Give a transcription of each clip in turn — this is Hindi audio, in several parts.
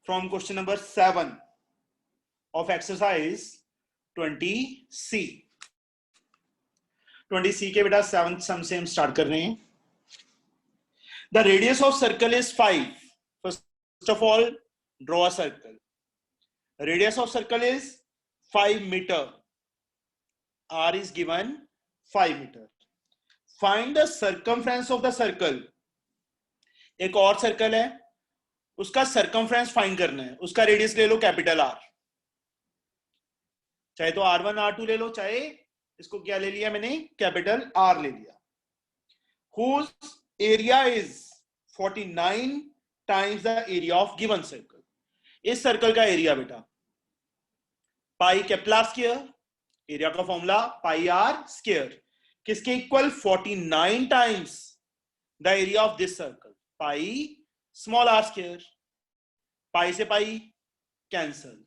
from question number 7 of exercise 20C. 20C के बेटा 7th सम से हम स्टार्ट कर रहे हैं. The radius of circle is 5. First of all, draw a circle. Radius of circle is 5 meter. R is given 5 meter. Find the circumference of the circle. एक और सर्कल है, उसका सर्कमफ्रेंस फाइंड करना है. उसका रेडियस ले लो कैपिटल आर, चाहे तो R1 R2 ले लो, चाहे इसको क्या ले लिया मैंने, कैपिटल आर ले लिया. Whose area is 49 times the area of given circle. इस सर्कल का एरिया बेटा pi capital R square, area का फॉर्मूला पाई आर स्क्वायर, किसके equal, 49 times the area of this circle, pi small r square. Pi से pi cancel,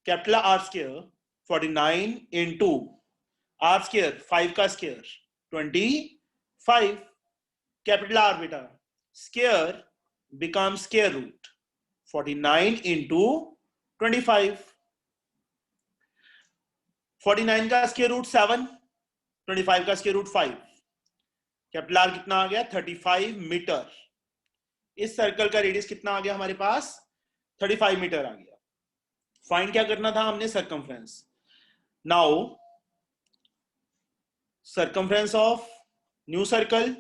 capital R square 49 into r square 5 का स्क्वायर 25, कैपिटल आर बेटा square become square root 49 into 25. 49 का स्क्वायर रूट 7, 25 का स्क्वायर रूट 5, कैपिटल आर कितना आ गया, 35 मीटर. इस सर्कल का रेडियस कितना आ गया हमारे पास, 35 मीटर आ गया. फाइंड क्या करना था हमने, circumference. Now circumference of new circle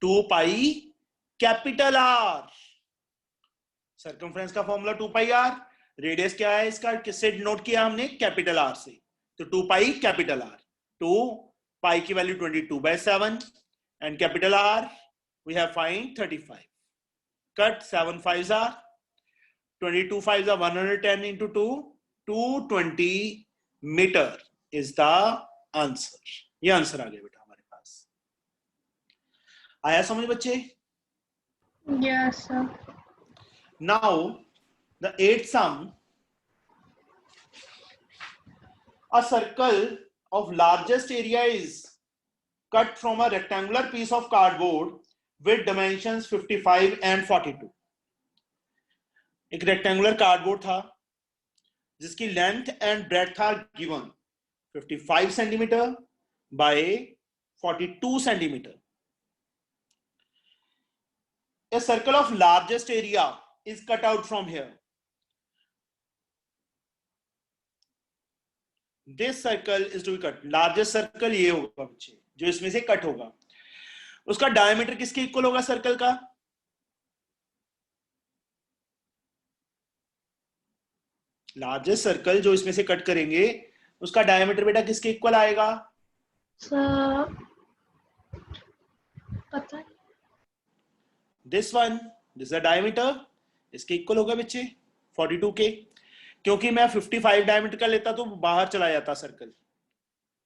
2 pi capital are. Circumference का फॉर्मूला 2 पाई आर. रेडियस क्या है इसका, किससे नोट किया हमने, कैपिटल आर से. तो 2 पाई कैपिटल आर. 2 पाई की value 22/7 and capital R we have find 35. Cut 7 5s are 22 5s are 110 into 2, 220 meter is the answer. ये आंसर आ गया बेटा हमारे पास. आया समझ बच्चे? Yes sir. Now the 8th sum. A circle of largest area is cut from a rectangular piece of cardboard with dimensions 55 and 42. एक रेक्टेंगुलर कार्डबोर्ड था जिसकी लेंथ एंड ब्रेड्थ था given 55 centimetre bye 42 centimetre. A circle of largest area is cut out from here. This circle is to be cut. Largest circle ये होगा बच्चे जो इसमें से कट होगा. उसका डायमीटर किसके इक्वल होगा सर्कल का, लार्जेस्ट सर्कल जो इसमें से कट करेंगे उसका डायमीटर बेटा किसके इक्वल आएगा, पता है, this one, this the diameter, इसके इक्वल होगा बच्चे 42 के. क्योंकि मैं 55 डायमीटर का लेता तो बाहर चला जाता सर्कल,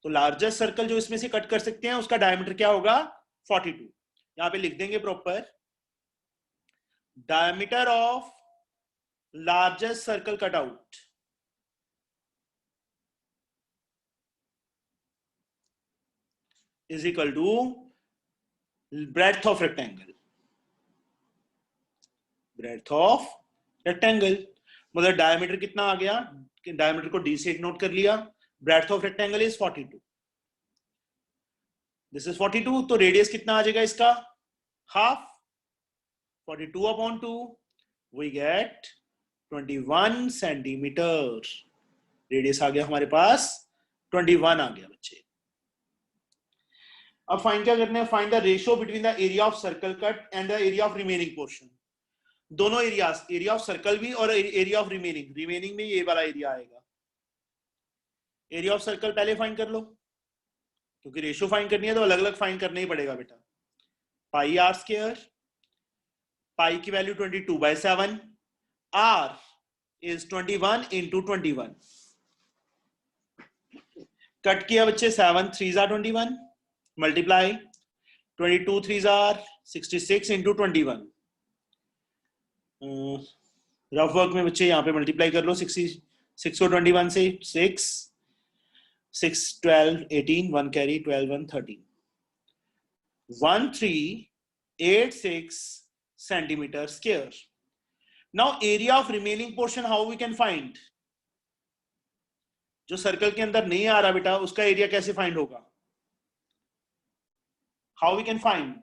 तो लार्जेस्ट सर्कल जो इसमें से कट कर सकते हैं उसका डायमीटर क्या होगा, 42. यहां पे लिख देंगे proper, diameter of largest circle cut out is equal to breadth of rectangle. Breadth of rectangle मतलब डायमीटर कितना आ गया, डायमीटर को डी से नोट कर लिया, breadth of rectangle is 42. This is 42. तो रेडियस कितना आ जाएगा इसका, half. 42/2 we get 21 centimetre. Radius आ गया हमारे पास 21 आ गया बच्चे. अब फाइंड क्या करना है, find the ratio between the area of circle cut and the area of remaining portion. दोनों एरियाज, एरिया ऑफ सर्कल भी और एरिया ऑफ रिमेनिंग. रिमेनिंग में ये वाला एरिया आएगा. एरिया ऑफ सर्कल पहले फाइंड कर लो, क्योंकि रेशियो फाइंड करनी है तो अलग अलग फाइंड करना ही पड़ेगा बेटा. पाई आर स्क्वायर, पाई की value 22/7, r is 21 into 21. Cut किया बच्चे, 7 3s are 21, multiply 22 3s are 66 into 21. Rough work में बच्चे यहाँ पे मल्टीप्लाई कर लो, 66 को 21 से 6 6 12 18 1 carry 12 1 13 1 3 8 6 centimeter square. Now area of remaining portion how we can find? जो सर्कल के अंदर नहीं आ रहा बेटा उसका एरिया कैसे फाइंड होगा? How we can find?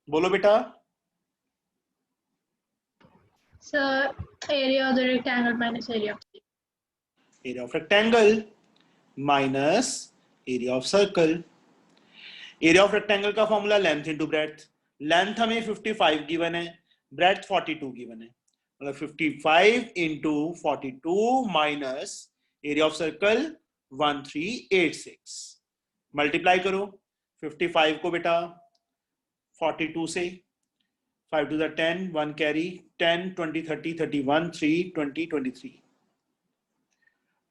बोलो बेटा. Sir, area of the rectangle minus area of the Area of rectangle minus area of circle. Area of rectangle का formula length into breadth. Length हमें 55 गिवन है, ब्रेड्थ 42 गिवन है. मतलब 55 into 42 minus area of circle 1386. Multiply करो 55 को बेटा 42 से, 5 to the 10, 1 carry, 10, 20, 30, 31, 3, 20, 23.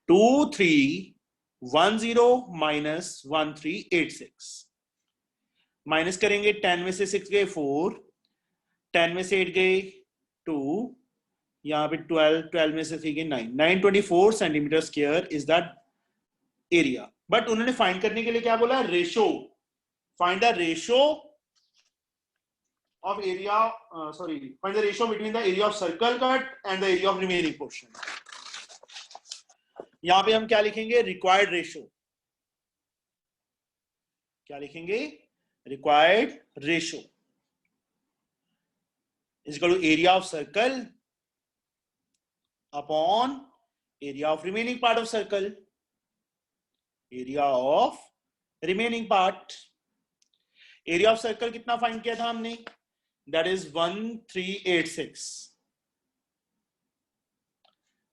2310 minus 1386. Minus करेंगे 10 में से 6 गए 4, 10 में से 8 गए 2, यहाँ पे 12 में से 3 गए 9. 924 centimetre square is the area. But उन्होंने फाइंड करने के लिए क्या बोला? Ratio. Find the ratio of area, find the ratio between the area of circle cut and the area of remaining portion. यहां पे हम क्या लिखेंगे? required ratio. क्या लिखेंगे? required ratio is equal to area of circle upon area of remaining part of circle. area of remaining part. area of circle कितना फाइंड किया था हमने? That is 1386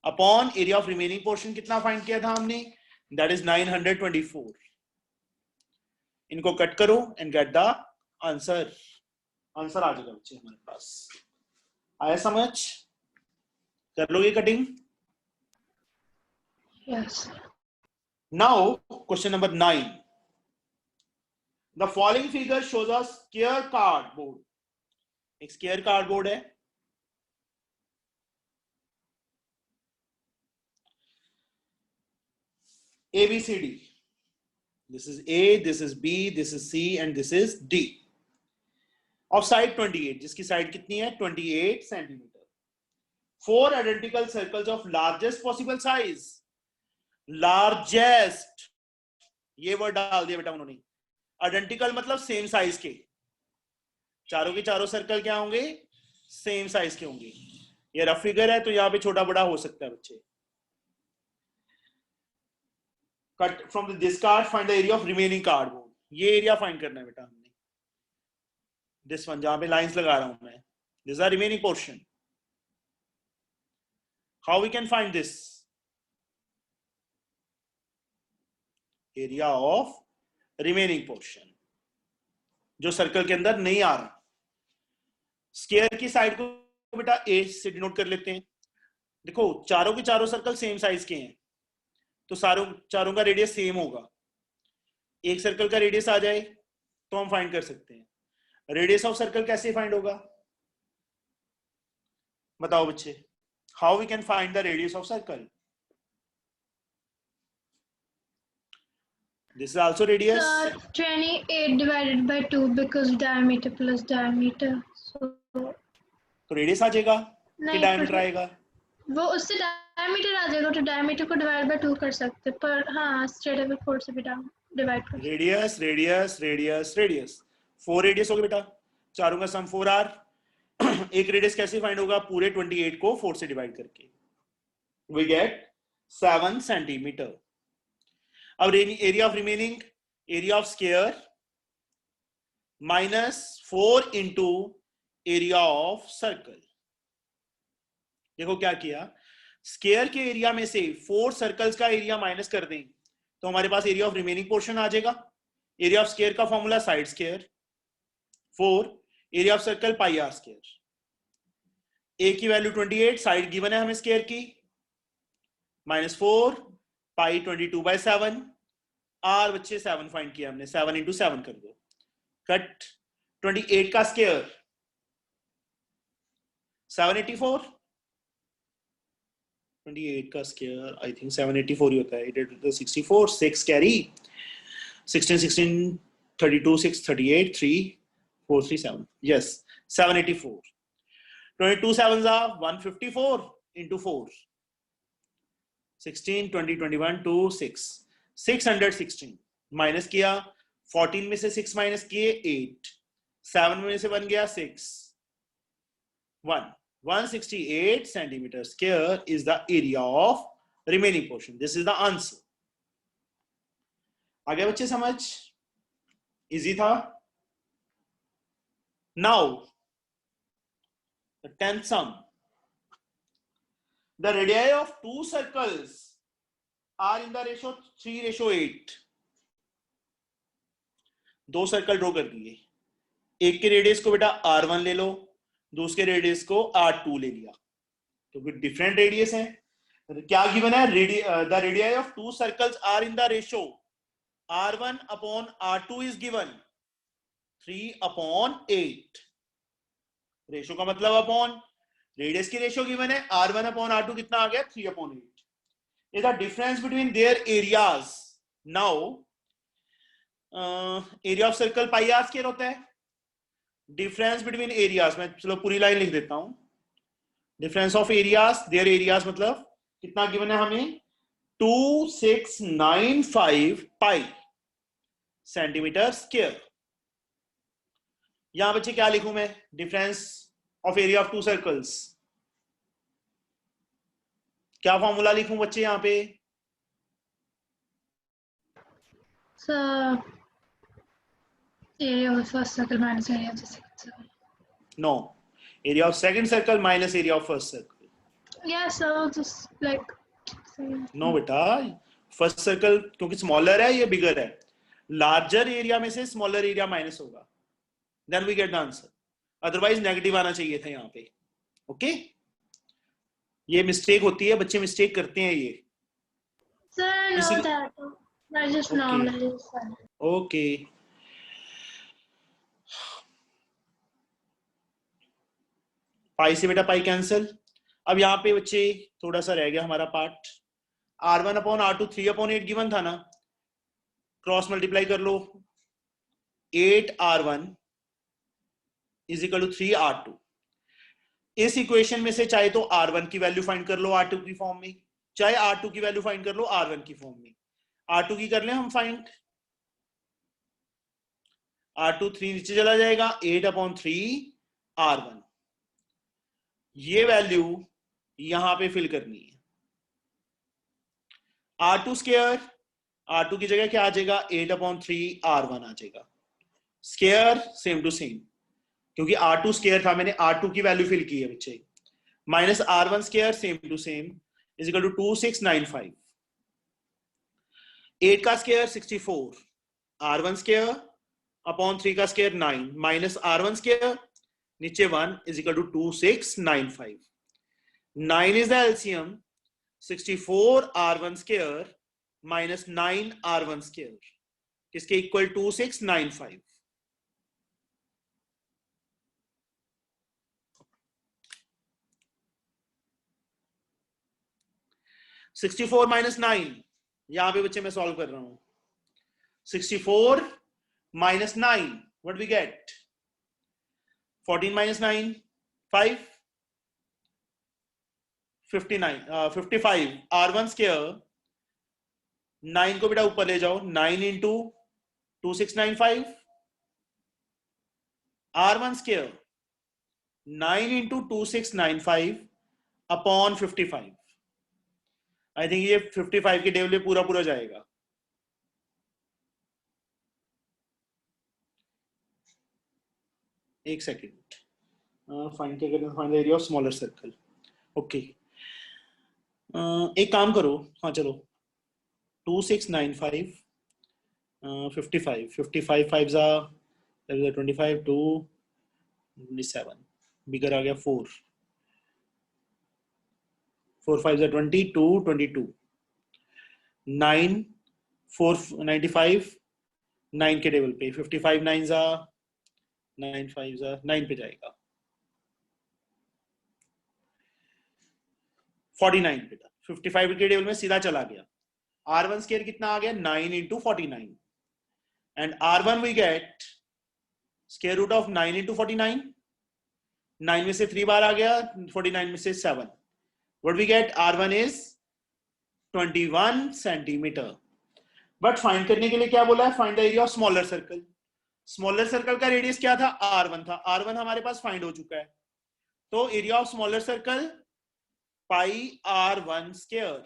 upon area of remaining portion कितना फाइंड किया था हमने? That is 924. इनको कट करो and get the answer. Answer आ जाएगा बच्चे हमारे पास. आया समझ? कर लोगे cutting? Yes. Now question number 9. The following figure shows a square cardboard. एक स्क्वायर कार्डबोर्ड है. ABCD. This is A, this is B, this is C and this is D. Of side 28, जिसकी साइड कितनी है? 28 centimetre. 4 identical circles of largest possible size. Largest. ये वर्ड डाल दिया बेटा उन्होंने. Identical मतलब सेम साइज के. चारों के चारों सर्कल क्या होंगे? सेम साइज के होंगे. ये रफ फिगर है तो यहाँ पे छोटा बड़ा हो सकता है बच्चे. Cut from this card find the area of remaining cardboard. ये एरिया फाइंड करना है बेटा हमने. दिस वन जहां पे लाइंस लगा रहा हूं मैं. This are remaining portion. How we can find this? Area of remaining portion जो सर्कल के अंदर नहीं आ रहा. स्क्वायर की साइड को बेटा ए से डिनोट कर लेते हैं. देखो चारों के चारों सर्कल सेम साइज के हैं तो चारों का रेडियस सेम होगा. एक सर्कल का रेडियस आ जाए तो हम फाइंड कर सकते हैं. रेडियस ऑफ सर्कल कैसे फाइंड होगा? बताओ बच्चे. How we can find the radius of circle? This is also radius. 28 divided by 2 because diameter plus diameter. तो रेडियस आ जाएगा कि डायमीटर आएगा? वो उससे डायमीटर आ जाएगा तो डायमीटर को डिवाइड बाय 2 कर सकते हैं. पर हाँ स्ट्रेट अवे 4 से भी डिवाइड कर. Radius radius radius radius 4 radius हो गए बेटा. चारों का सम 4r. एक रेडियस कैसे फाइंड होगा? पूरे 28 को 4 से डिवाइड करके. We get 7 centimetre. अब area of remaining, area of square minus 4 into area of circle. देखो क्या किया. स्क्वायर के एरिया में से 4 सर्कल्स का एरिया माइनस कर दें तो हमारे पास एरिया ऑफ रिमेनिंग पोर्शन आ जाएगा. एरिया ऑफ स्क्वायर का formula side square 4, area of circle pi are square. A की वैल्यू 28, साइड गिवन है हमें स्क्वायर की, माइनस 4 पाई 22/7. आर बच्चे 7 फाइंड किया हमने. 7 इंटू 7 कर दो. कट 28 का स्क्वायर 784. 28 का स्क्वायर आई थिंक 784 ही होता है. 64 6 carry 16 16 32 6 38 3 4 3 7, yes, 784. 22 sevens are 154 into 4, 16 20 21 2 6, 616 minus किया, 14 में से 6 माइनस किए 8, 7 में से 1 गया 6, 168 centimeter square is the area of remaining portion. This is the answer. आगे बच्चे समझ, इजी था. Now the 10th sum. The radii of two circles are in the ratio 3:8. दो सर्कल ड्रॉ कर दिए, एक के रेडियस को बेटा r1 ले लो, दूसरे रेडियस को r2 ले लिया, तो फिर डिफरेंट रेडियस है. क्या गिवन है? The radii of two circles are in the ratio r1 upon r2 is given 3/8. Ratio का मतलब अपॉन, रेडियस की रेशियो गिवन है, r1 अपॉन r2 कितना आ गया? 3/8. Is the difference between their areas. Now area of circle pi are square होता है. डिफरेंस बिटवीन एरियाज, मैं चलो पूरी लाइन लिख देता हूं. Difference of areas, there areas मतलब कितना गिवन है हमें? 2695 पाई सेंटीमीटर स्क्वायर. यहां बच्चे क्या लिखूं मैं? Difference of area of two circles. क्या फॉर्मूला लिखूं बच्चे यहां पे? Area of first circle minus area of the second circle. No, area of second circle minus area of first circle. Yeah, so just like. No बेटा, फर्स्ट सर्कल क्योंकि स्मॉलर है, ये बिगर है. लार्जर एरिया में से स्मॉलर एरिया माइनस होगा, then we get the answer. Otherwise negative आना चाहिए था यहाँ पे. ओके, ये मिस्टेक होती है, बच्चे मिस्टेक करते हैं ये. Sir, I know that. I just normally. Okay. Pi से बेटा पाई कैंसिल. अब यहाँ पे बच्चे थोड़ा सा रह गया हमारा part. r1 upon r2 3/8 given था ना, क्रॉस मल्टीप्लाई कर लो. 8r1 is equal to 3r2. इस इक्वेशन में से चाहे तो r1 की वैल्यू फाइंड कर लो r2 की फॉर्म में, चाहे r2 की वैल्यू फाइंड कर लो r1 की फॉर्म में. r2 की कर ले हम फाइंड. r2 3 नीचे चला जाएगा, 8/3r1. ये वैल्यू यहां पे फिल करनी है. r2 स्क्वायर, r2 की जगह क्या आ जाएगा? 8/3r1 आ जाएगा. स्क्वायर सेम टू सेम, क्योंकि r2 स्क्वायर था, मैंने r2 की वैल्यू फिल की है बच्चे. Minus r1 square same to same is equal to 2695. 8 का स्क्वायर 64, r1 स्क्वायर अपॉन 3 का स्क्वायर 9, माइनस r1 स्क्वायर नीचे 1 is equal to 2695. 9 is the LCM. 64 r1 square minus 9 r1 square किसके इक्वल? 2695. (64 minus 9) यहां पे बच्चे मैं सॉल्व कर रहा हूं. 64 minus 9, what we get? 14 minus 9, 5. 55 r1 square, 9 को बेटा ऊपर ले जाओ, 9 into 2695. r1 square 9 into 2695 upon 55. I think ये 55 के टेबल पे पूरा पूरा जाएगा. एक सेकेंड, फाइंड क्या करना? Find the area of smaller circle. Okay, एक काम करो, हाँ चलो, 2695 55 55 5 25 2 27, बिगर आ गया 4 4 5 20 2 22 9 4 95 9 के टेबल पे 55 9 9 5 9 पे जाएगा. 49 बेटा 55 के टेबल में सीधा चला गया. r1 स्क्वायर कितना आ गया? 9 into 49. and R1 we get square root of 9 into 49. 9 में से 3 बार आ गया, 49 में से 7. What we get? R1 is 21 centimeter. But find करने के लिए क्या बोला है? Find the area of smaller circle. Smaller circle का रेडियस क्या था? R1 था. R1 हमारे पास फाइंड हो चुका है. तो area of smaller circle pi R1 square.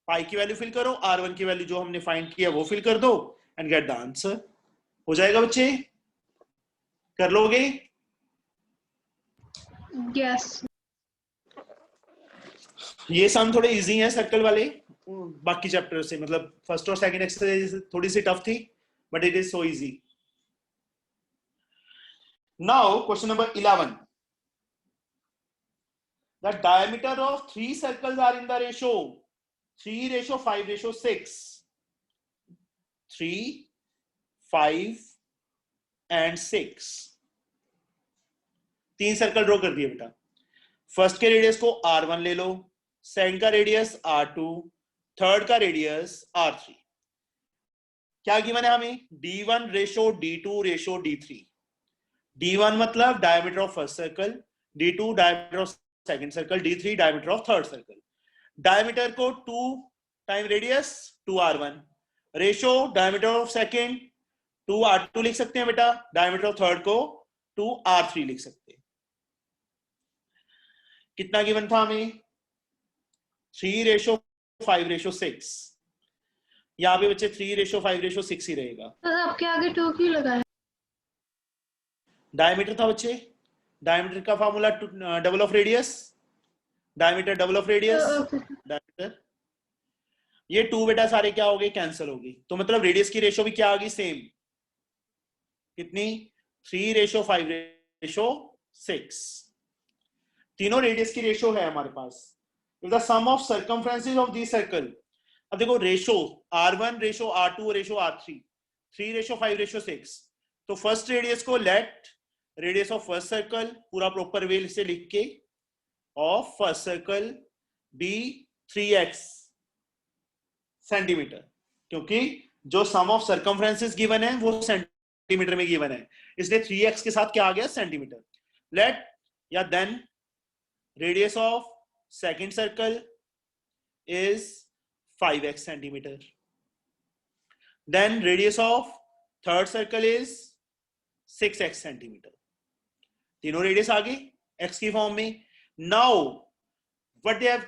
Pi की वैल्यू फिल करो, R1 की वैल्यू जो हमने फाइंड किया वो फिल कर दो एंड गेट द आंसर. हो जाएगा बच्चे? कर लोगे? यस. ये सम थोड़े इजी हैं सर्कल वाले बाकी चैप्टर से, मतलब फर्स्ट और सेकंड एक्सरसाइज थोड़ी सी टफ थी, but it is so easy. Now question number 11. The diameter of 3 circles are in the ratio 3:5:6. 3, 5 and 6. 3 circle draw कर दिए बेटा. फर्स्ट के रेडियस को R1 ले लो, सेकंड का रेडियस R2, थर्ड का रेडियस R3. क्या गिवन है हमें? D1:D2:D3. D1 मतलब diameter of first circle, D2 diameter of second circle, D3 diameter of third circle. Diameter को 2 time radius 2R1, ratio diameter of second 2R2 लिख सकते हैं बेटा, डायमीटर ऑफ थर्ड को 2R3 लिख सकते हैं. कितना गिवन था हमें? 3:5:6. यहाँ पे बच्चे 3:5:6 ही रहेगा. तो आपके आगे 2 क्यों लगा है? डायमीटर था बच्चे. डायमीटर का formula double of radius, diameter double of radius, diameter. ये 2 बेटा सारे क्या हो गए? कैंसिल हो गई. तो मतलब रेडियस की रेशो भी क्या आ गई? सेम. कितनी? 3:5:6. तीनों रेडियस की रेशो है हमारे पास. If the sum of circumferences of this circle. अब देखो ratio R1 ratio R2 ratio R3 3:5:6. तो फर्स्ट रेडियस को let radius of first circle पूरा प्रॉपर वे से लिख के of first circle be 3x centimeter, क्योंकि जो सम ऑफ सर्कमफ्रेंसेस गिवन है वो सेंटीमीटर में गिवन है, इसलिए 3x के साथ क्या आ गया? सेंटीमीटर. लेट या then radius of second circle is 5x centimeter. Then radius of third circle is 6x centimeter. तीनों रेडियस आ गए x की फॉर्म में. Now what they have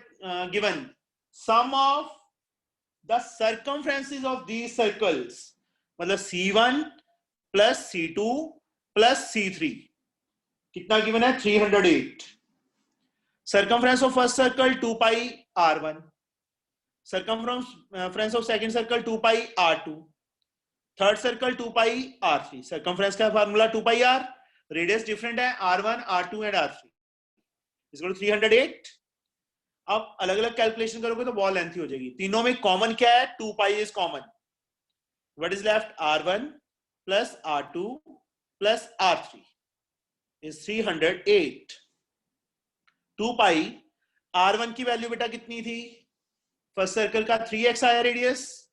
given? Sum of the circumferences of these circles, मतलब C1 plus C2 plus C3. कितना गिवन है? 308. Circumference of first circle 2 pi R1, circumference of second circle 2 pi R2, third circle 2 pi R3. Circumference का formula 2 pi R, radius different है R1, R2 and R3 is equal to 308. अब अलग अलग कैलकुलेशन करोगे तो बहुत लेंथी हो जाएगी. तीनों में कॉमन क्या है? 2 pi is common. What is left? R1 plus R2 plus R3 is 308. 2 pi R1 की वैल्यू बेटा कितनी थी? फर्स्ट सर्कल का 3x आया रेडियस,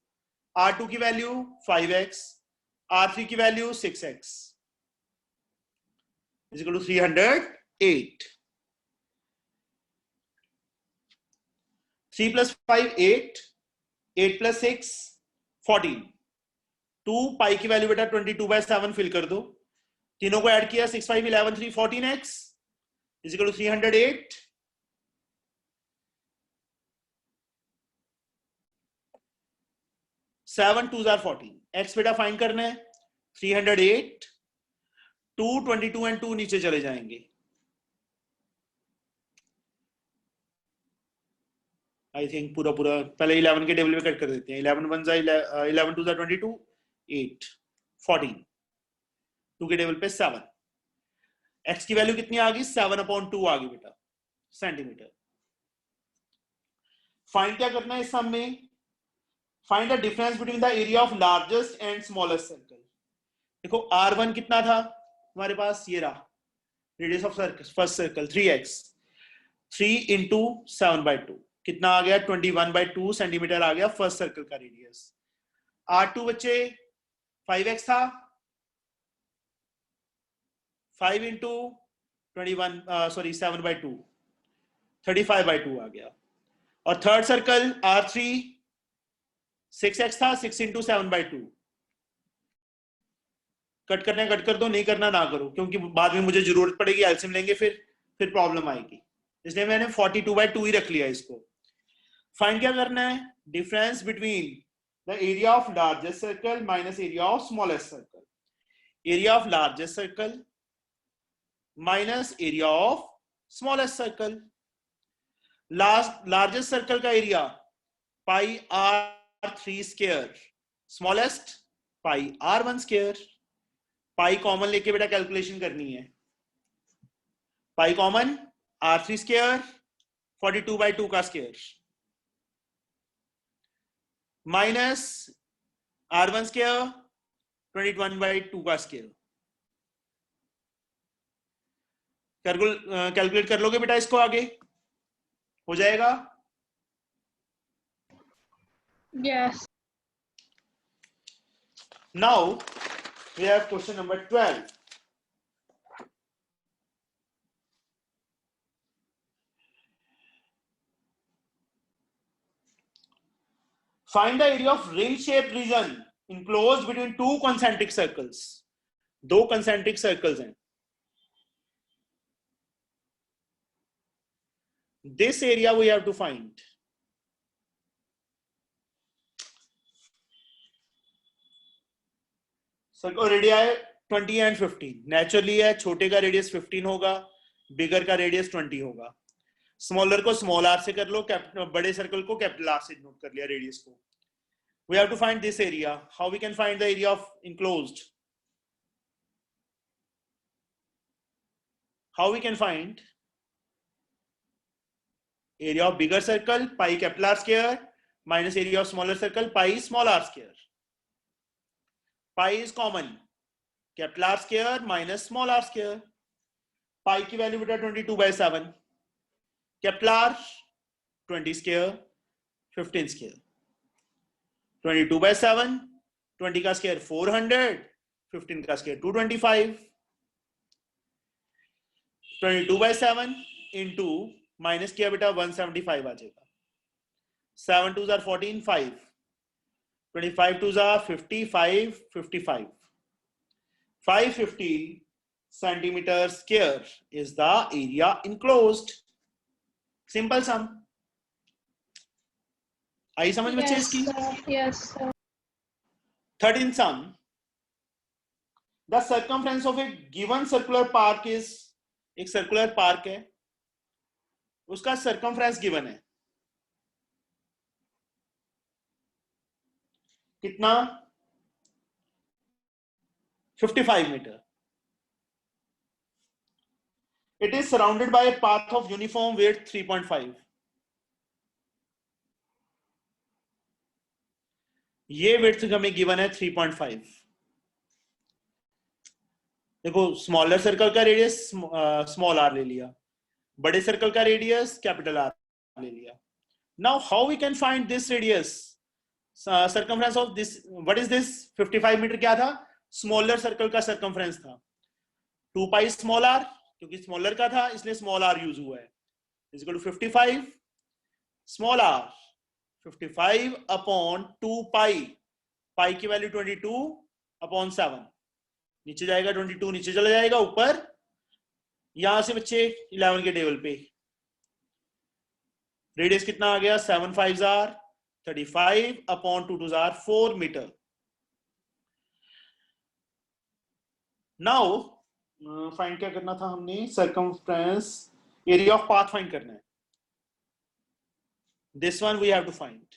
R2 की वैल्यू 5x, R3 की value 6x is equal to 308. 3 plus 5 8, 8 plus 6 14. 2 पाई की वैल्यू बेटा 22/7 फिल कर दो. तीनों को ऐड किया 6 5 11 3 14x is equal to 308. 7 2s are 14. x बेटा फाइंड करना है. 308. 2 22 एंड 2 नीचे चले जाएंगे. आई थिंक पूरा पहले 11 के टेबल में कट कर देते हैं. 11 1 11 2 22 8 14. 2 के टेबल पे 7. x की वैल्यू कितनी आ गई? 7/2 आ गई बेटा सेंटीमीटर. फाइंड क्या करना है इस सम में? Find the difference between the area of largest and smallest circle. देखो R1 कितना था हमारे पास? ये रहा radius of first circle 3x. 3 into 7/2 कितना आ गया? 21/2 सेंटीमीटर आ गया फर्स्ट सर्कल का रेडियस. R2 बच्चे 5x था, 5 इंटू 21 सॉरी 7/2 35/2 आ गया। और थर्ड सर्कल R3 6x था, 6 इंटू 7/2। कट करना कट कर दो, नहीं करना ना करो, क्योंकि बाद में मुझे जरूरत पड़ेगी, एलसीएम लेंगे फिर प्रॉब्लम आएगी, इसलिए मैंने 42/2 ही रख लिया इसको। फाइंड क्या करना है? Difference between the area of largest circle minus area of smallest circle. Area of largest circle minus area of smallest circle. Largest circle का area pi R3 square, smallest pi R1 square. Pi common लेके बेटा कैलकुलेशन करनी है। पाई कॉमन R3 स्क्वायर 42/2 का स्क्वायर माइनस R1 स्क्वायर 21/2 का स्क्वायर। कैलकुलेट कर लोगे बेटा इसको? आगे हो जाएगा? Yes. Now we have question number 12. Find the area of ring-shaped region enclosed between two concentric circles. दो concentric circles हैं. This area we have to find. Circle radii है 20 एंड 15. नेचुरली है, छोटे का रेडियस 15 होगा, बिगर का रेडियस 20 होगा. स्मॉलर को स्मॉल आर से कर लो, बड़े सर्कल को कैपिटल आर से नोट कर लिया रेडियस को. We have to find this area. How we can find the area of enclosed? How we can find area of bigger circle pi capital R square minus area of smaller circle pi small r square. Pi is common, capital R square minus small r square. Pi की वैल्यू बेटा 22/7, capital R 20 square 15 square. 22/7, 20 का स्क्वायर 400, 15 का स्क्वायर 225. 22/7 इंटू माइनस किया बेटा 175 आ जाएगा. 7 2s are 14, 5. 25 2s are 55, 55. 550 centimeter square is the area enclosed. Simple sum. आई समझ बच्चे इसकी? Yes, sir. 13th sum. The circumference of a given circular park is, एक सर्कुलर पार्क है, उसका सर्कमफ्रेंस गिवन है कितना? 55 metre. It is surrounded by a path of uniform width 3.5. ये विड्थ हमें गिवन है 3.5. देखो, स्मॉलर सर्कल का रेडियस स्मॉल आर ले लिया, बड़े सर्कल का रेडियस कैपिटल आर ले लिया. Now how we can find this radius, circumference of this. What is this? 55 meter क्या था? स्मॉलर सर्कल का सर्कमफ्रेंस था. 2 पाई स्मॉल आर, क्योंकि स्मॉलर का था इसलिए स्मॉल आर यूज हुआ है, is equal to 55 small r 55 upon 2 pi. Pi की वैल्यू 22 अपॉन 7. नीचे जाएगा 22, नीचे चला जाएगा ऊपर. यहां से बच्चे 11 के टेबल पे रेडियस कितना आ गया? 7 5s are 35 upon 2 2s are 4 meter. Now find क्या करना था हमने? Circumference, area of path find करना है. This one we have to find.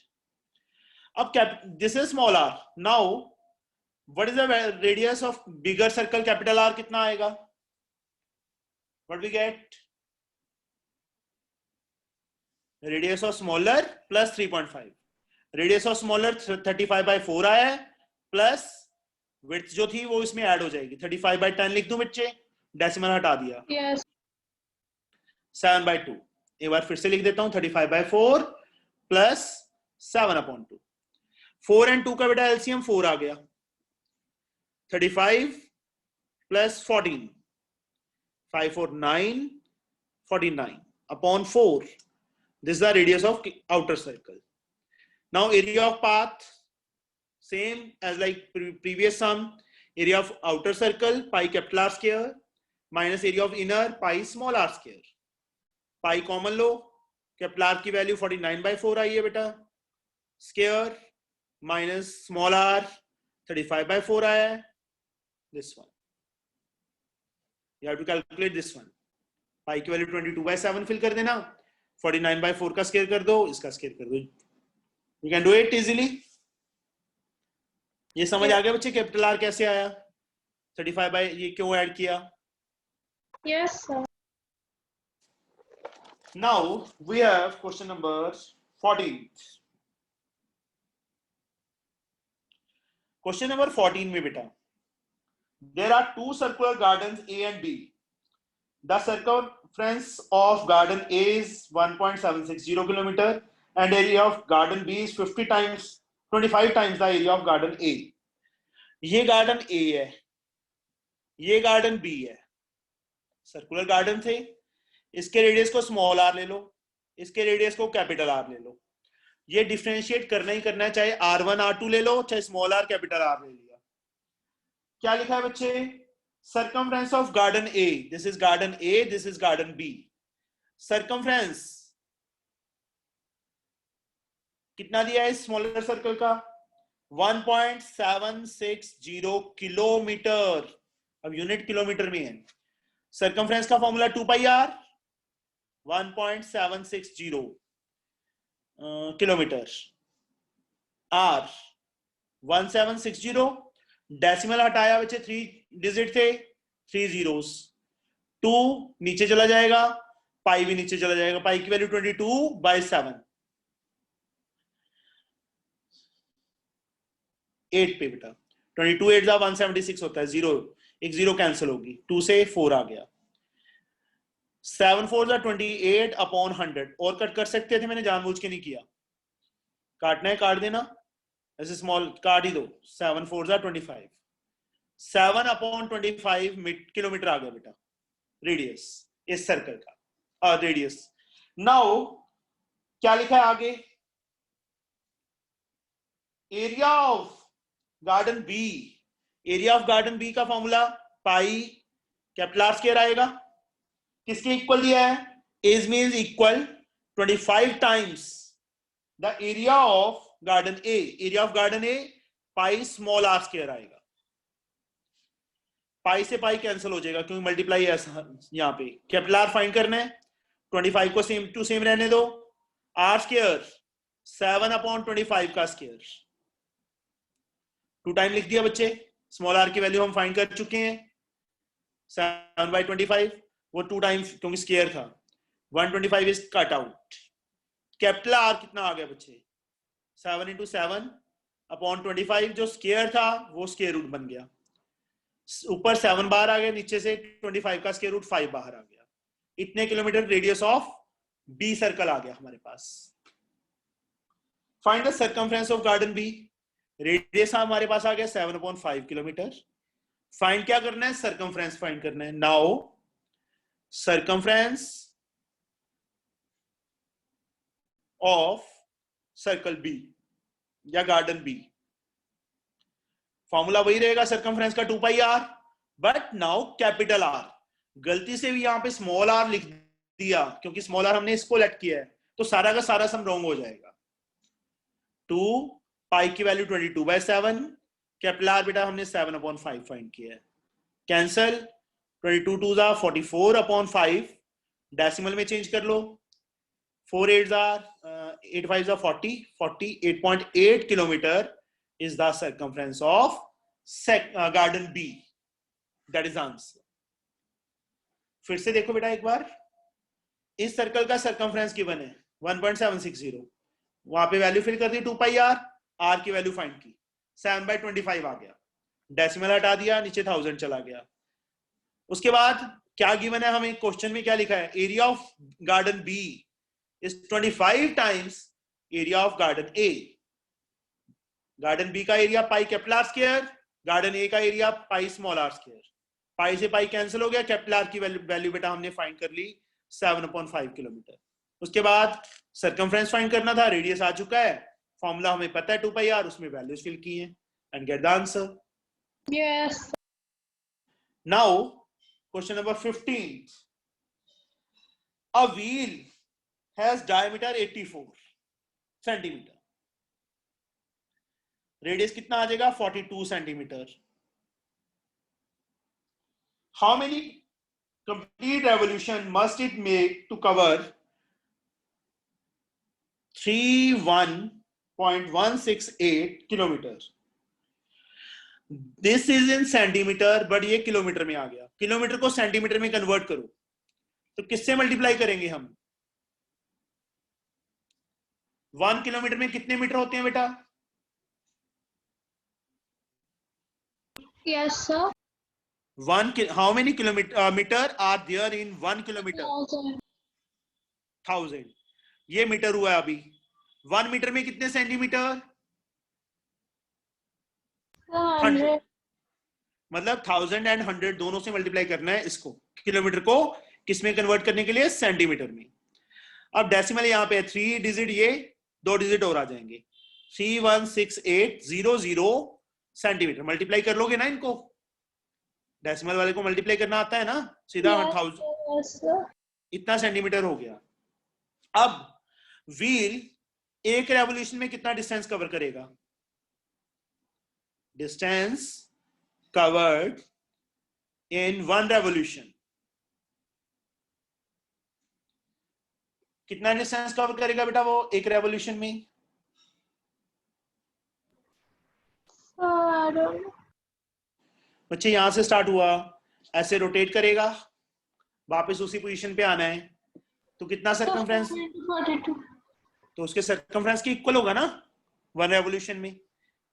अब this is small r. Now what is the radius of bigger circle capital R? कितना आएगा? What we get? Radius of smaller plus 3.5. Radius of smaller 35/4 आया है, प्लस width जो थी वो इसमें ऐड हो जाएगी. 35/10 लिख दूं बच्चे, डेसिमल हटा दिया. Yes. 7/2. एक बार फिर से लिख देता हूं, 35/4 प्लस 7/2. 4 and 2 का बेटा एलसीएम 4 आ गया. 35 plus 14, 5 4 9, 49 upon 4. This is the radius of outer circle. Now area of path, same as like previous sum. Area of outer circle pi capital R square minus area of inner pi small r square. Pi common लो, कैपिटल R की वैल्यू 49/4 आई है बेटा, स्क्वायर माइनस स्मॉल r 35/4 आया है. This one you have to calculate this one. पाई की वैल्यू 22/7 फिल कर देना, 49/4 का स्क्वायर कर दो, इसका स्क्वायर कर दो. You can do it easily. ये समझ आ गया बच्चे कैपिटल R कैसे आया, 35 ये क्यों ऐड किया? Yes, sir. Now we have question number 14. Question number 14 में बेटा, there are two circular gardens A and B. The circumference of garden A is 1.760 kilometer and area of garden B is 25 times the area of garden A. ये garden A है, ये garden B है. सर्कुलर गार्डन थे, इसके रेडियस को स्मॉल r ले लो, इसके रेडियस को कैपिटल R ले लो. ये डिफरेंशिएट करना ही करना है, चाहे R1 R2 ले लो, चाहे स्मॉल r कैपिटल R ले लिया. क्या लिखा है बच्चे? circumference of garden A. This is garden A, this is garden B. circumference कितना दिया है स्मॉलर सर्कल का? 1.760 किलोमीटर. अब यूनिट किलोमीटर में है. सर्कमफ्रेंस का formula 2 pi r, 1.760 kilometre, r 1760. Decimal हटाया बच्चे, 3 डिजिट थे, 3 zeros. 2 नीचे चला जाएगा, पाई भी नीचे चला जाएगा. पाई की वैल्यू 22/7, 8 पे बेटा. 22 8 176 होता है, 0 एक 0 कैंसिल होगी, 2 से 4 आ गया. 7 4 28 अपॉन 100. और कट कर सकते थे, मैंने जानबूझ के नहीं किया. काटना है काट देना, ऐसे स्मॉल काट ही दो. 7 4 25, 7 अपॉन 25 किलोमीटर आ गया बेटा रेडियस इस सर्कल का. रेडियस. नाउ क्या लिखा है आगे? Area of garden B. Area of garden B का formula pi capital R square आएगा. किसके इक्वल दिया है? As means equal 25 times the area of garden A. Area of garden A pi small r square आएगा. पाई से पाई कैंसिल हो जाएगा क्योंकि मल्टीप्लाई है यहां पे. कैपिटल R फाइंड करना है, 25 को सेम टू सेम रहने दो. r स्क्वायर 7 अपॉन 25 का स्क्वायर. 2 टाइम लिख दिया बच्चे. स्मॉल r की वैल्यू हम फाइंड कर चुके हैं, 7/25. वो 2 टाइम्स क्योंकि स्क्वायर था. 125 is cut out. Capital R कितना आ गया बच्चे? 7 × 7 अपॉन 25. जो स्क्वायर था वो स्क्वायर रूट बन गया. ऊपर 7 बाहर आ गया, नीचे से 25 का स्क्वायर रूट 5 बाहर आ गया. इतने kilometre radius of B circle आ गया हमारे पास. Find the circumference of garden B. Radius हमारे पास आ गया 7/5 किलोमीटर. फाइंड क्या करना है? सर्कमफ्रेंस फाइंड करना है. Now circumference of circle B या गार्डन बी. फॉर्मूला वही रहेगा सर्कमफ्रेंस का 2 pi r, but now capital R. गलती से भी यहां पे स्मॉल r लिख दिया क्योंकि स्मॉल r हमने इसको लेट किया है, तो सारा का सारा सम रॉन्ग हो जाएगा. 2 पाई की वैल्यू 22/7. कैपिटल R बेटा हमने 7/5 फाइंड किया है. कैंसल. 22 2 44 अपॉन 5. डेसिमल में चेंज कर लो. 4 8 8 5 40, 48.8 kilometre is the circumference of garden B. That is answer. फिर से देखो बेटा एक बार. इस सर्कल का सर्कमफ्रेंस गिवन है 1.760. वहां पे वैल्यू फिल कर दी 2 पाई r. r की वैल्यू फाइंड की, 7/25 आ गया. डेसिमल हटा दिया, नीचे 1000 चला गया. उसके बाद क्या गिवन है हमें? क्वेश्चन में क्या लिखा है? Area of garden B is 25 times area of garden A. Garden B का area pi capital R square garden A का area pi small r square, pi से पाई कैंसिल हो गया, कैपिटल आर की वैल्यू बेटा हमने फाइंड कर ली 7/5 किलोमीटर। उसके बाद सर्कमफ्रेंस फाइंड करना था, रेडियस आ चुका है, फॉर्मूला हमें पता है 2πr, उसमें वैल्यूज फिल की हैं and gate the answer. Yes. Now question number 15, a wheel has diameter 84 centimetre, radius कितना आ जाएगा 42 centimetre. How many complete revolution must it make to cover 31.168 kilometers? This is in centimetre, but ये किलोमीटर में आ गया। किलोमीटर को सेंटीमीटर में कन्वर्ट करो तो किससे मल्टीप्लाई करेंगे हम? 1 किलोमीटर में कितने मीटर होते हैं बेटा? Yes, sir. How many meter are there in 1 kilometer? 1000। ये मीटर हुआ अभी। 1 मीटर में कितने सेंटीमीटर? 100। मतलब 1000 एंड 100 दोनों से मल्टीप्लाई करना है इसको, किलोमीटर को किस में कन्वर्ट करने के लिए? सेंटीमीटर में। अब डेसिमल यहाँ पे 3 डिजिट, ये 2 डिजिट और आ जाएंगे, 316,800 सेंटीमीटर। मल्टीप्लाई कर लोगे ना इनको, डेसिमल वाले को मल्टीप्लाई करना आता है ना सीधा। 1000 इतना सेंटीमीटर हो गया। अब व्हील एक रेवोल्यूशन में कितना डिस्टेंस कवर करेगा? डिस्टेंस कवर्ड इन 1 रेवोल्यूशन, कितना डिस्टेंस कवर करेगा बेटा वो एक रेवोल्यूशन में? बच्चे यहां से स्टार्ट हुआ, ऐसे रोटेट करेगा, वापस उसी पोजीशन पे आना है, तो कितना सर्कमफ्रेंस? 42। तो उसके सर्कमफ्रेंस की इक्वल होगा ना 1 रेवोल्यूशन में।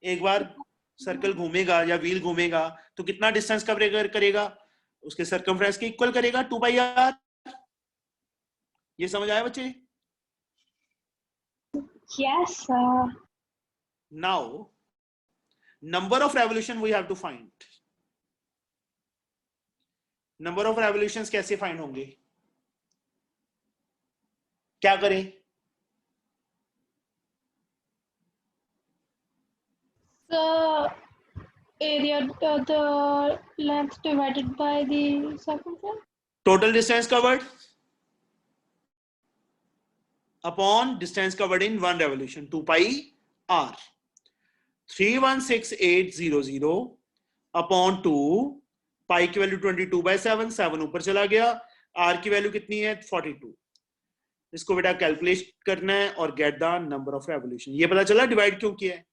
एक बार सर्कल घूमेगा या व्हील घूमेगा तो कितना डिस्टेंस कवर करेगा? उसके सर्कमफ्रेंस की इक्वल करेगा 2πr। ये समझ आया बच्चे? Yes, sir. Now number of revolution we have to find. Number of revolutions कैसे फाइंड होंगे? क्या करें? The area, the length divided by the circumference. Total distance covered upon distance covered in 1 revolution, 2πr। 316,800 upon 2, पाई की वैल्यू 22/7, 7 ऊपर चला गया, आर की वैल्यू कितनी है 42। इसको बेटा कैलकुलेट करना है और get the number of revolution. ये पता चला डिवाइड क्यों किया है,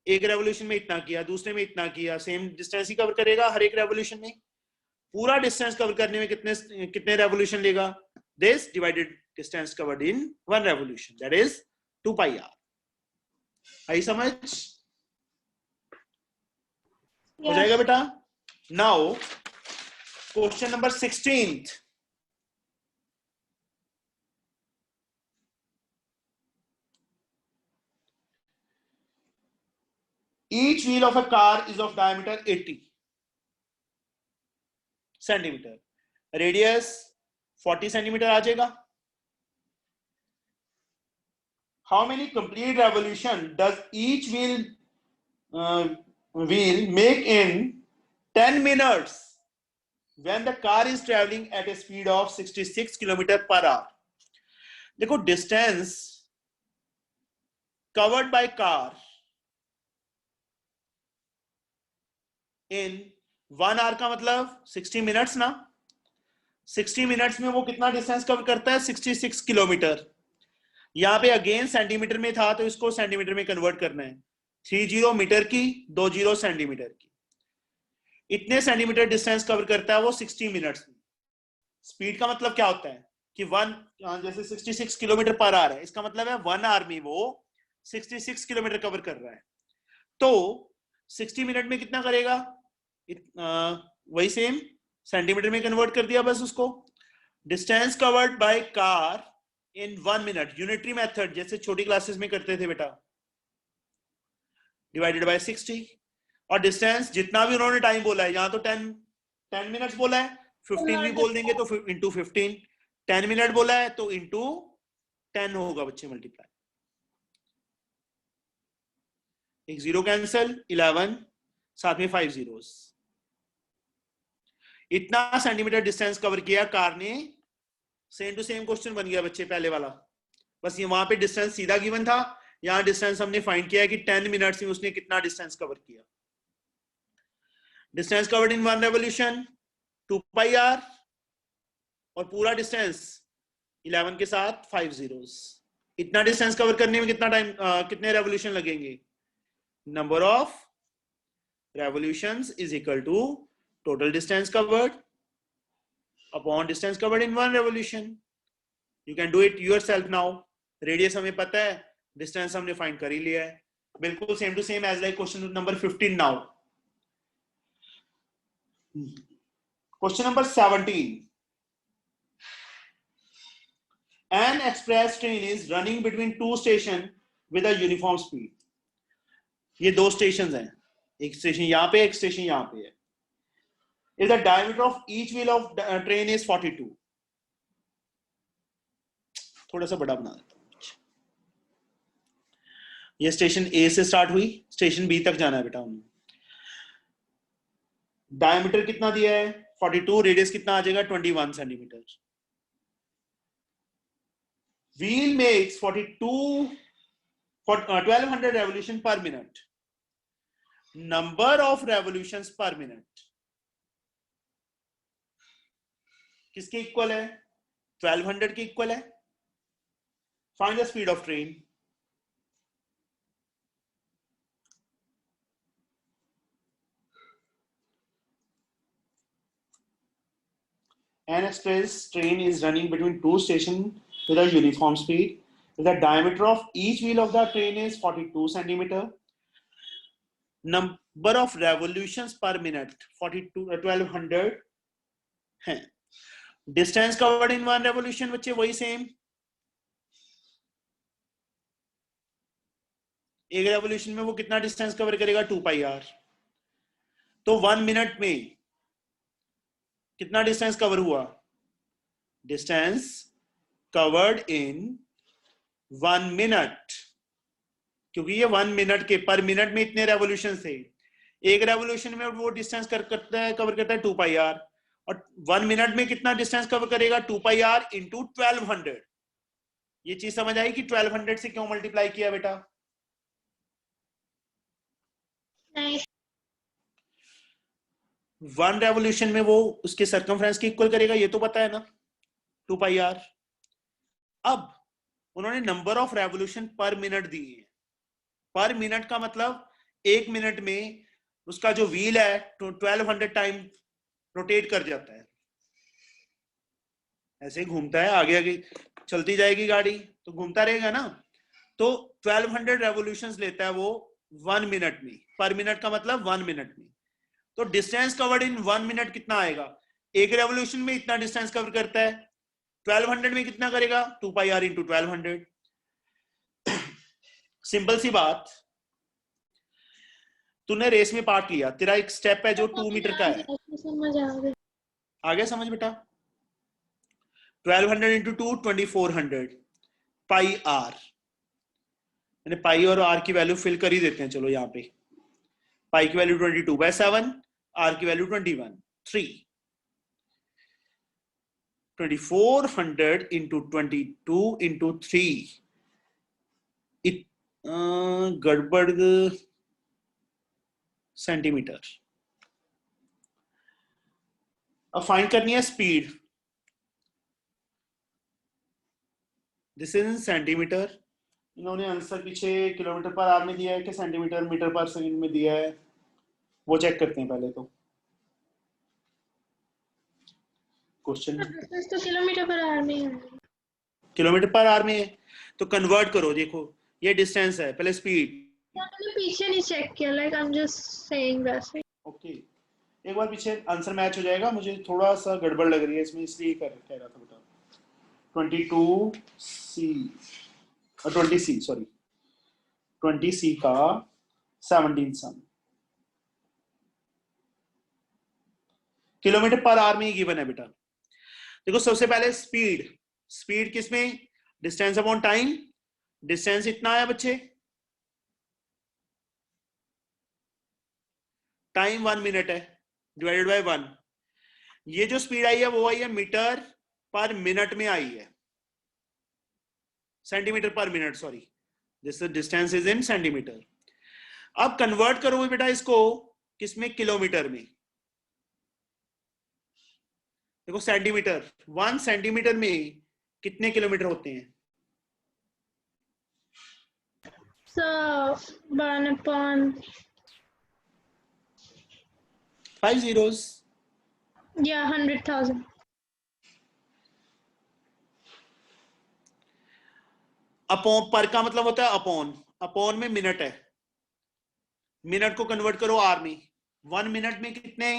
एक रेवोल्यूशन में इतना किया, दूसरे में इतना किया, सेम डिस्टेंस ही कवर करेगा हर एक रेवोल्यूशन में। पूरा डिस्टेंस कवर करने में कितने रेवोल्यूशन लेगा? This divided distance covered in 1 revolution, that is 2πr। आई समझ? हो जाएगा बेटा। Now question number 16। Each wheel of a car is of diameter 80 centimetre, radius 40 centimetre आ जाएगा। How many complete revolution does each wheel make in 10 minutes when the car is traveling at a speed of 66 km/h? देखो distance covered by car in 1 hour का मतलब 60 मिनट्स ना। 60 मिनट्स में वो कितना डिस्टेंस कवर करता है? 66 किलोमीटर। यहां पे अगेन सेंटीमीटर में था तो इसको सेंटीमीटर में कन्वर्ट करना है, 30 मीटर की, 20 सेंटीमीटर की। इतने सेंटीमीटर डिस्टेंस कवर करता है वो 60 मिनट्स में। स्पीड का मतलब क्या होता है कि 1 जैसे 66 किलोमीटर पर आवर है, इसका मतलब है 1 आवर में वो 66 किलोमीटर कवर कर रहा है। तो 60 मिनट में कितना करेगा? वही सेम सेंटीमीटर में कन्वर्ट कर दिया बस उसको। Distance covered by car in 1 minute, unitary method जैसे छोटी क्लासेस में करते थे बेटा, डिवाइडेड बाय 60। और डिस्टेंस जितना भी उन्होंने टाइम बोला है, यहाँ तो 10 मिनट्स बोला है, 15 भी बोल देंगे तो इंटू 15, 10 मिनट बोला है तो इंटू 10 होगा बच्चे मल्टीप्लाई। एक जीरो कैंसिल, 11, साथ में 5 जीरोस। इतना सेंटीमीटर डिस्टेंस कवर किया कार ने। सेम टू सेम क्वेश्चन बन गया बच्चे पहले वाला, बस ये वहां पे डिस्टेंस सीधा गिवन था, यहां डिस्टेंस हमने फाइंड किया है कि 10 मिनट्स में उसने कितना डिस्टेंस कवर किया। Distance covered in 1 revolution 2 pi r, और पूरा डिस्टेंस 11 के साथ 5 जीरोस। इतना डिस्टेंस कवर करने में कितना टाइम, कितने रेवोल्यूशन लगेंगे? Number of revolutions is equal to total distance covered upon distance covered in 1 revolution. You can do it yourself now. Radius हमें पता है, डिस्टेंस हमने फाइंड कर ही लिया है, बिल्कुल same to same as like question number 15 now. Question number 17, an express train is running between two stations with a uniform speed। ये दो स्टेशन हैं, एक स्टेशन यहाँ पे, एक स्टेशन यहाँ पे है। If the diameter of each wheel of train is 42, थोड़ा सा बड़ा बना देता हूँ। ये स्टेशन ए से स्टार्ट हुई, स्टेशन बी तक जाना है बेटा उन्हें। डायमीटर कितना दिया है? 42, रेडियस कितना आ जाएगा? 21 centimetre. Wheel makes 1200 revolution per minute। Number of revolutions पर मिनट किसके इक्वल है? 1200 के इक्वल है। Find the speed of train. An express train is running between two stations with a uniform speed. The diameter of each wheel of the train is 42 centimeter. Number of revolutions per minute 1200 है। Distance covered in 1 revolution बच्चे वही सेम, एक रेवोल्यूशन में वो कितना डिस्टेंस कवर करेगा? 2 पाई आर। तो 1 मिनट में कितना डिस्टेंस कवर हुआ? डिस्टेंस कवर्ड इन 1 मिनट, क्योंकि ये 1 मिनट के पर मिनट में इतने रेवोल्यूशन थे, एक रेवोल्यूशन में वो डिस्टेंस कवर करता है 2 पाई आर, और 1 मिनट में कितना डिस्टेंस कवर करेगा? 2 पाई आर इंटू 1200। ये चीज समझ आई कि 1200 से क्यों मल्टीप्लाई किया बेटा? नहीं। 1 रेवोल्यूशन में वो उसके सर्कमफ्रेंस की इक्वल करेगा, ये तो पता है ना, 2 पाई आर। अब उन्होंने number of revolution per minute दी है। पर मिनट का मतलब 1 मिनट में उसका जो व्हील है 1200 टाइम रोटेट कर जाता है, ऐसे घूमता है, आगे आगे चलती जाएगी गाड़ी तो घूमता रहेगा ना, तो 1200 रेवोल्यूशंस लेता है वो 1 मिनट में। पर मिनट का मतलब 1 मिनट में। तो डिस्टेंस कवर्ड इन 1 मिनट कितना आएगा? एक रेवोल्यूशन में इतना डिस्टेंस कवर करता है, 1200 में कितना करेगा? 2 पाई आर इंटू 1200। सिंपल सी बात, तूने रेस में पार्ट लिया, तेरा एक स्टेप है जो 2 मीटर का है, समझ आ गया समझ बेटा? 1200 इंटू 2 2400 पाई आर। मैंने पाई और आर की वैल्यू फिल कर ही देते हैं, चलो यहाँ पे पाई की वैल्यू 22/7, आर की वैल्यू 21, 3। 2400 इंटू 22 इंटू 3, गड़बड़ सेंटीमीटर। अब फाइंड करनी है speed. This is in centimetre. इन्होंने आंसर पीछे किलोमीटर पर आवर में दिया है कि सेंटीमीटर मीटर पर सेकंड में दिया है, वो चेक करते हैं पहले। तो क्वेश्चन तो किलोमीटर पर आवर में है, किलोमीटर पर आवर में है, तो कन्वर्ट करो। देखो ये डिस्टेंस है, पहले स्पीड। मैंने पीछे नहीं चेक किया, like I am just saying वैसे। ओके, एक बार पीछे आंसर मैच हो जाएगा। मुझे थोड़ा सा गड़बड़ लग रही है इसमें, इसलिए कह रहा था बेटा। 22C और 20C, सॉरी 20C का 17 सम। किलोमीटर पर आवर में ही गिवन है बेटा। देखो सबसे पहले स्पीड, स्पीड किसमें, डिस्टेंस अपॉन टाइम, डिस्टेंस इतना है बच्चे, टाइम 1 मिनट है, डिवाइडेड बाय 1। ये जो स्पीड आई है वो आई है मीटर पर मिनट में आई है, सेंटीमीटर पर minute, sorry, this distance is in centimetre. अब कन्वर्ट करोगे बेटा इसको किसमें, किलोमीटर में। देखो सेंटीमीटर, 1 सेंटीमीटर में कितने किलोमीटर होते हैं? So 1 upon 5 zeros। yeah 100,000. Upon, पर का मतलब होता है अपॉन, अपॉन में मिनट है, मिनट को कन्वर्ट करो आर में। 1 मिनट में कितने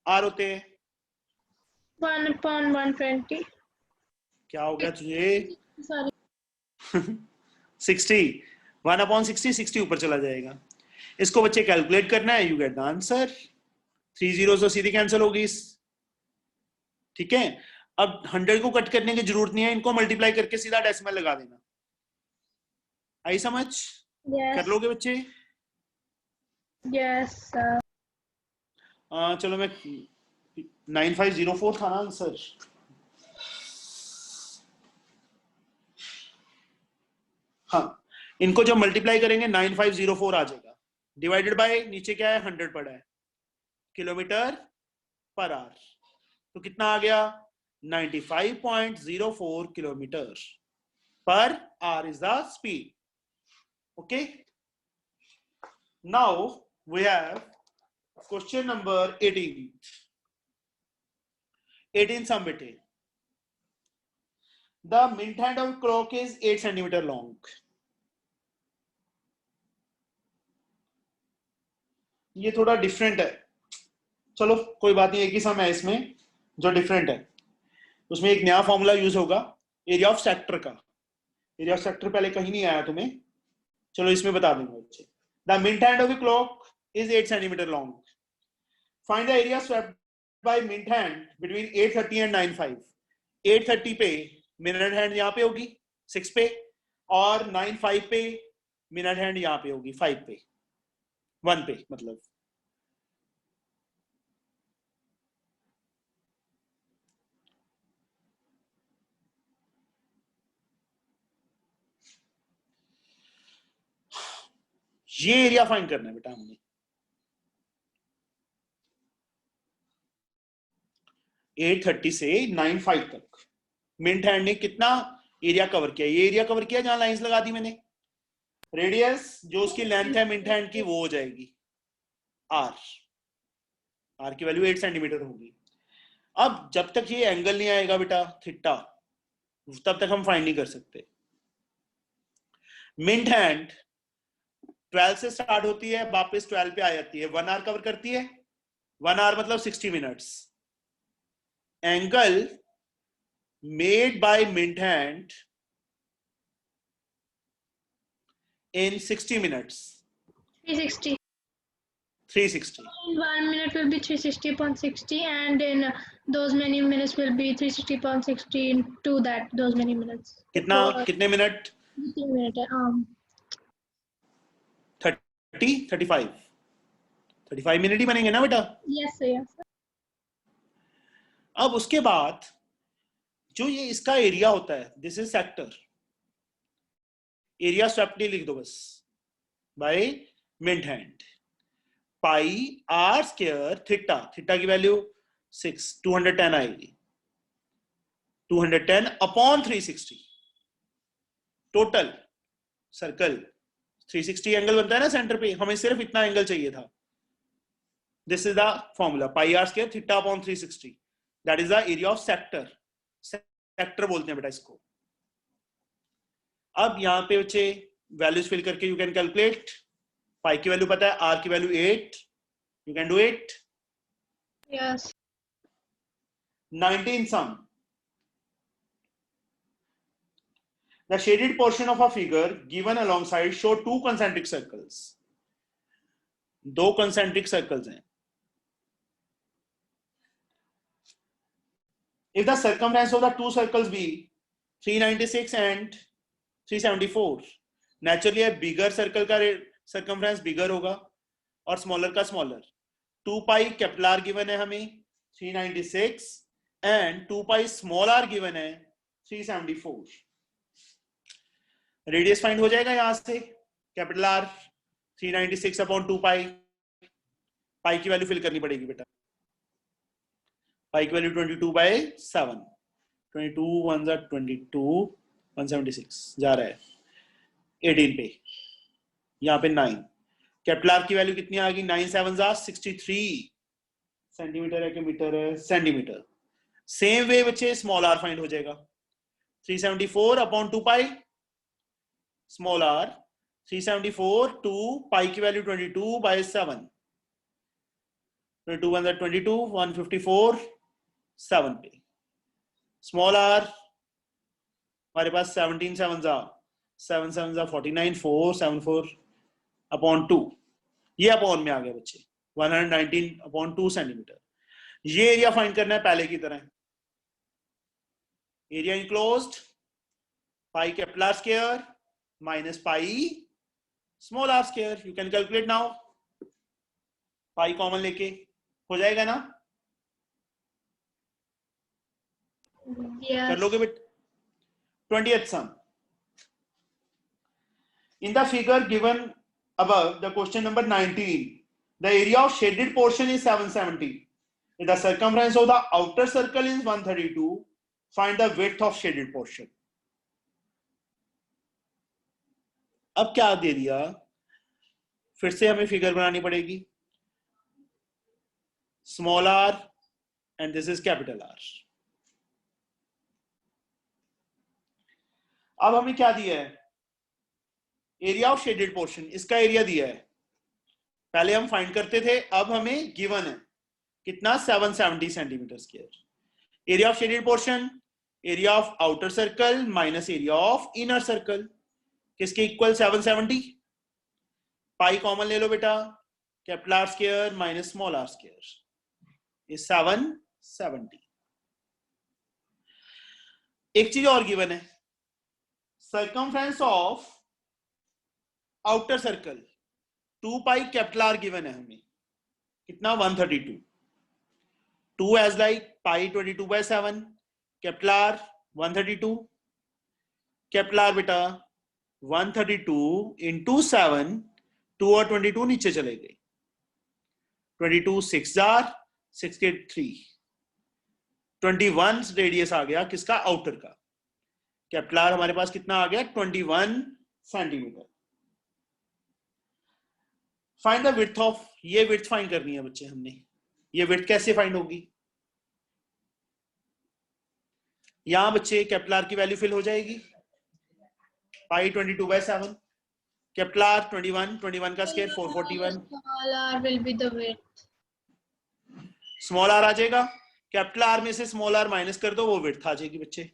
आर होते हैं? 1 upon 120. क्या हो गया तुझे? Sorry. 60, 1 अपॉन 60, 60 ऊपर चला जाएगा। इसको बच्चे कैलकुलेट करना है, you get the answer. 3 zero तो सीधी कैंसिल होगी, ठीक है। अब 100 को कट करने की जरूरत नहीं है, इनको मल्टीप्लाई करके सीधा डेसिमल लगा देना। आई समझ? Yes. कर लोगे बच्चे? Yes. चलो मैं 9504 था ना आंसर। हाँ, इनको जब मल्टीप्लाई करेंगे 9504 आ जाएगा, डिवाइडेड बाय नीचे क्या है 100 पड़ा है, किलोमीटर पर आवर। तो कितना आ गया? 95.04 kilometer per hour is the speed. Okay, now we have question number 18। 18 sum बेटे, the minute hand of clock is 8 centimeter long. ये थोड़ा डिफरेंट है, चलो कोई बात नहीं, एक ही सम है इसमें जो डिफरेंट है। उसमें एक नया फॉर्मूला यूज होगा एरिया ऑफ सेक्टर का। एरिया ऑफ सेक्टर पहले कहीं नहीं आया तुम्हें, चलो इसमें बता दूंगा बच्चे। The minute hand of the clock is 8 centimeter long. Find the area swept by minute hand between 8:30 and 9:05। 8:30 पे मिनट हैंड यहाँ पे होगी 6 पे, और 9:05 पे मिनट हैंड यहाँ पे होगी 5 पे, 1 पे मतलब। ये एरिया फाइंड करना है बेटा हमने। 8:30 से 9:05 तक मिनट हैंड ने कितना एरिया कवर किया? ये एरिया कवर किया जहां लाइंस लगा दी मैंने। रेडियस जो उसकी लेंथ है मिनट हैंड की वो हो जाएगी आर, आर की वैल्यू 8 सेंटीमीटर होगी। अब जब तक ये एंगल नहीं आएगा बेटा थीटा, तब तक हम फाइंड नहीं कर सकते। मिनट हैंड 12 से स्टार्ट होती है, वापस 12 पे आ जाती है, 1 आवर कवर करती है। 1 आवर मतलब 60 minutes. Angle made by minute hand in 60 minutes. 360. 360. In 1 minute will be 360 upon 60, and in those many minutes will be 360 upon 60 into that those many minutes. कितना, कितने मिनट? 3 minute है 30, 35 मिनट ही बनेंगे ना बेटा? Yes sir, yes sir. अब उसके बाद जो ये इसका एरिया होता है, this is sector. Area swept लिख दो बस, by minute hand, pi are square theta, theta की वैल्यू 6, 210 आएगी, 210 अपॉन 360। टोटल सर्कल 360 एंगल बनता है ना सेंटर पे, हमें सिर्फ इतना एंगल चाहिए था। This is the formula, pi are square theta upon 360, that is the area of sector. Sector बोलते हैं बेटा इसको। अब यहां पे बच्चे वैल्यूज फिल करके यू कैन कैलकुलेट। पाई की वैल्यू पता है, आर की value 8, you can do it. Yes. 19 sum. The shaded portion of a figure given alongside show 2 concentric circles. 2 concentric circles हैं, If the circumference of the two circles be 396 and 374, naturally a bigger circle का circumference bigger होगा और smaller का smaller. 2 pi capital R given है हमें 396 and 2 pi small r given है 374. रेडियस फाइंड हो जाएगा यहां से. Capital R 396 upon 2 pi. Pi की वैल्यू फिल करनी पड़ेगी बेटा. पाई की वैल्यू 22/7. 22 1 22 176 जा रहा है 18 पे. यहाँ पे 9. कैपिटल R की वैल्यू कितनी आ गई? 9 7 63 सेंटीमीटर है कि मीटर है? सेंटीमीटर. सेम वे बच्चे स्मॉल r फाइंड हो जाएगा. 374 अपॉन 2 पाई स्मॉल r 374 2 पाई की वैल्यू 22/7. 22 1 22 154 7 पे. स्मॉल r हमारे पास 17 7 7 7 49 474 अपॉन 2. ये अपॉन में आ गया बच्चे 119 अपॉन 2 सेंटीमीटर. ये एरिया फाइंड करना है पहले की तरह. Area enclosed pi capital R square minus pi small r square. You can calculate now. Pi common लेके हो जाएगा ना? Yes. कर लोगे बेट. 20th sum. In the figure given above, the question number 19, the area of shaded portion is 770. If the circumference of the outer circle is 132, find the width of shaded portion. अब क्या दे दिया? फिर से हमें फिगर बनानी पड़ेगी. Small r and this is capital R. अब हमें क्या दिया है? Area of shaded portion. इसका एरिया दिया है. पहले हम फाइंड करते थे, अब हमें गिवन है कितना? 770 centimetre square. Area of shaded portion area of outer circle minus area of inner circle. किसके इक्वल? 770. पाई कॉमन ले लो बेटा. Capital R square minus small r square is 770. एक चीज और गिवन है. Circumference of outer circle 2 pi capital R given है हमें. कितना? 132. 2 एज लाइक पाई 22/7. Capital R 132. कैपिटल R बेटा 132 इंटू 7. 2 और 22 नीचे चले गए. 22 6 63. 21 रेडियस आ गया किसका? आउटर का. कैपिटल R हमारे पास कितना आ गया? 21 centimetre. Find the width of. ये विड्थ फाइंड करनी है बच्चे हमने. ये विड्थ कैसे फाइंड होगी? यहां बच्चे कैपिटल R की वैल्यू फिल हो जाएगी. पाई 22/7. कैपिटल R 21 का square 441. Small r will be the width. Small r आ जाएगा. कैपिटल R में से स्मॉल r माइनस कर दो, वो विड्थ आ जाएगी बच्चे.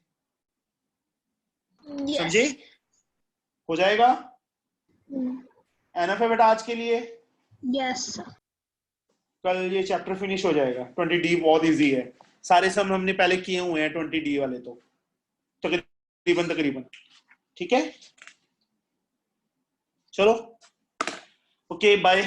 Yes. समझे? हो जाएगा. एनफ है बेटा आज के लिए. Yes. कल ये चैप्टर फिनिश हो जाएगा. 20D बहुत इजी है. सारे सम हमने पहले किए हुए हैं 20D वाले. तो तकरीबन ठीक है. चलो ओके बाय.